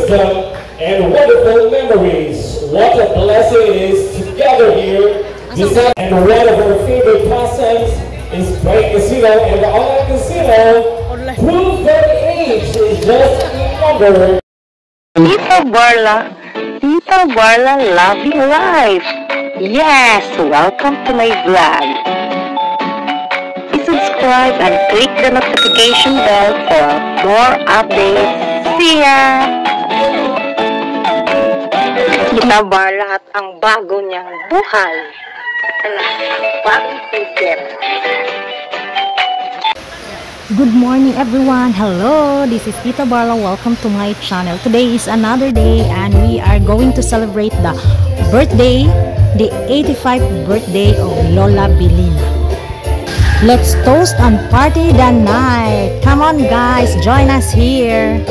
wisdom, and wonderful memories. What a blessing it is to gather here. And one of her favorite pastimes is playing casino, and the online casino proves that age is just a number. Tito Barla Loving Life. Yes, welcome to my vlog. Please subscribe and click the notification bell for more updates. See ya! Tita Barla at ang bago niyang buhay. Good morning everyone. Hello, this is Tita Barla. Welcome to my channel. Today is another day and we are going to celebrate the 85th birthday of Lola Bilina. Let's toast and party the night. Come on guys, join us here.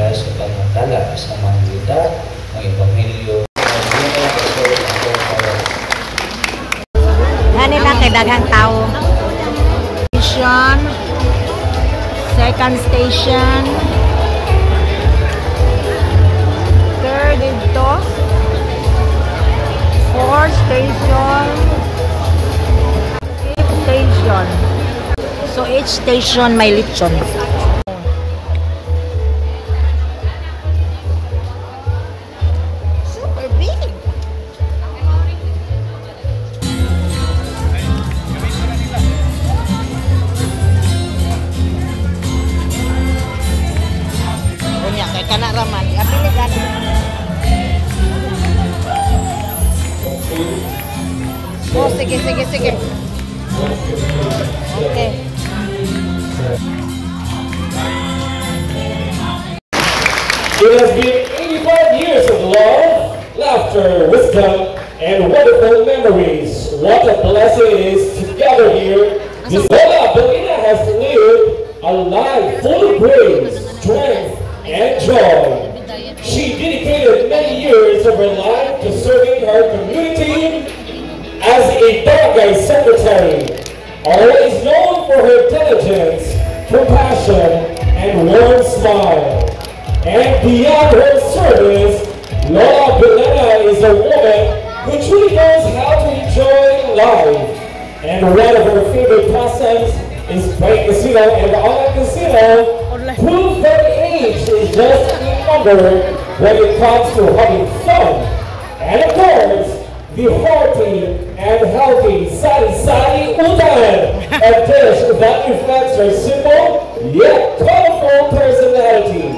Sa pagmantala sa mga Buddha, mga Ebanghelyo. Yan nila kay daghang tao. Station, second station, third dito, fourth station, fifth station. So each station may lechon. Kana raman, apili gani. Oh, sige. Okay. It has been 85 years of love, laughter, wisdom, and wonderful memories. What a blessing it is to gather here. Lola Bilina has lived a life full of grace, strength, and joy. She dedicated many years of her life to serving her community as a barangay secretary, always known for her diligence, compassion, and warm smile. And beyond her service, Lola Bilina is a woman who truly knows how to enjoy life. And one of her favorite pastimes is playing casino, and the online casino proves that age is just a number when it comes to having fun. And of course, the hearty and healthy sari-sari udon, a dish that reflects her simple yet colorful personality.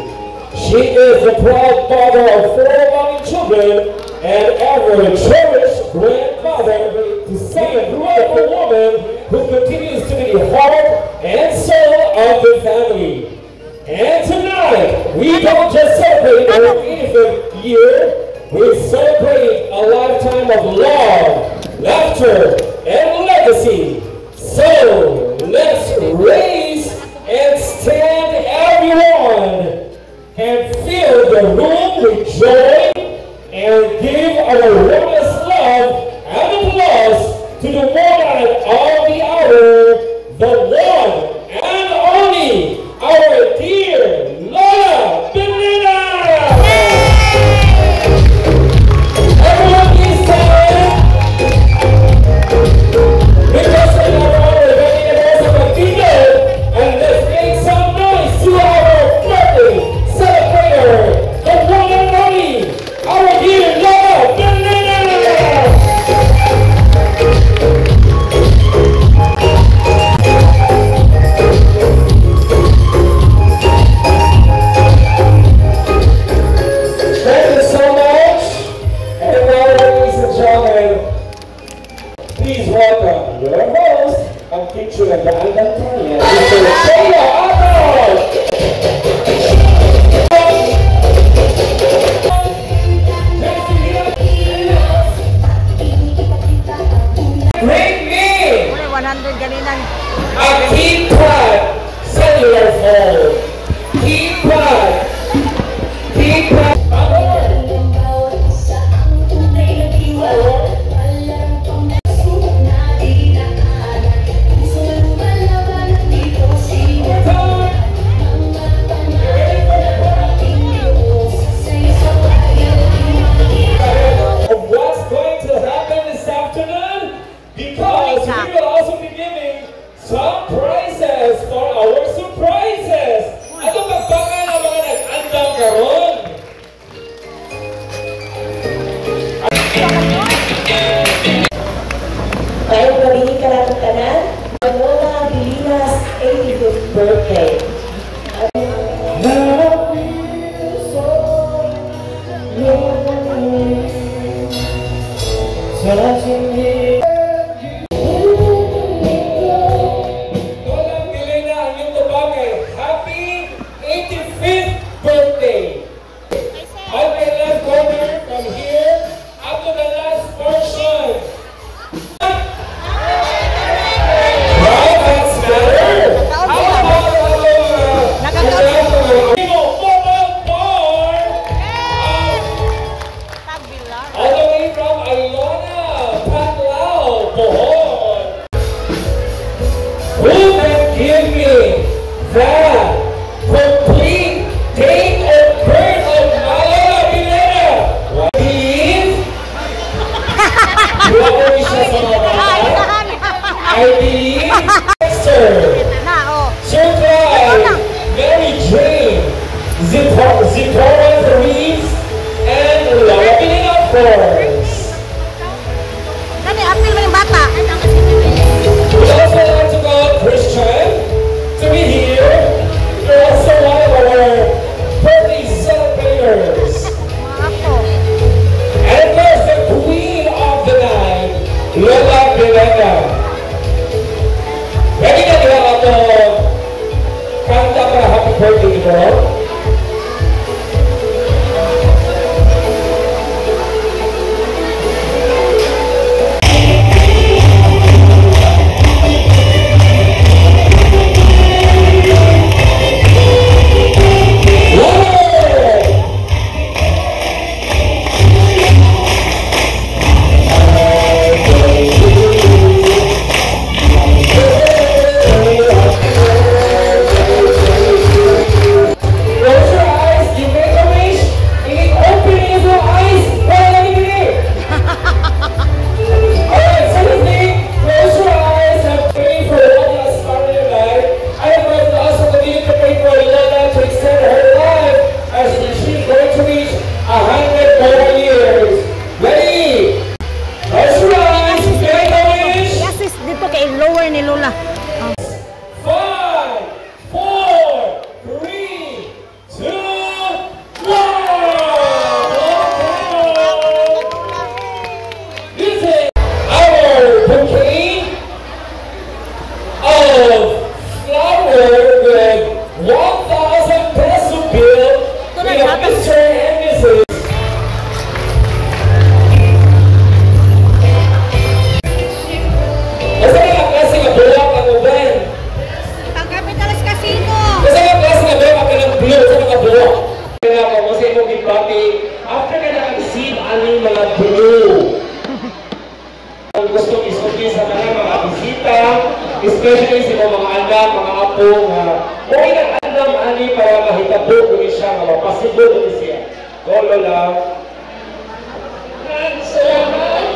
She is the proud mother of 4 loving children and ever cherished grandmother to see a beautiful woman who continues to be the heart and soul of the family. And tonight, we don't just celebrate our 85th year, we celebrate a lifetime of love, laughter, and legacy. So, let's raise and stand everyone and fill the room with joy and give our warmest love and applause to the one of the hour, the one and only, our dear Lola Bilina! birthday. Happy 85th birthday! On my left corner, from here up to the last portion. Wow, that's better! How about mobile bar? All the way from Ilona, Panlao, Bohol. Who can give me that complete date of birth of Malala Pineda? Please? Grabe siya sa mga bata. I believe Esther, Surprise, Mary Jane, Zipporah Reeves, and Laura Pineda, of course. We'd also like to call Christian to be here. You're also one of our birthday celebrators. And of course, the queen of the night, Lola Pineda. Ready na diba ako kanta para happy birthday ito? Especially sa mga anak, mga apo nga okay na alam ani para mahitabo ko siya nga mapasibo ko siya. Kolo lang. Salamat.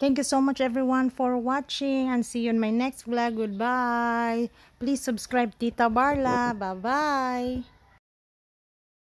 Thank you so much everyone for watching and see you in my next vlog. Goodbye. Please subscribe Tita Barla. Bye-bye.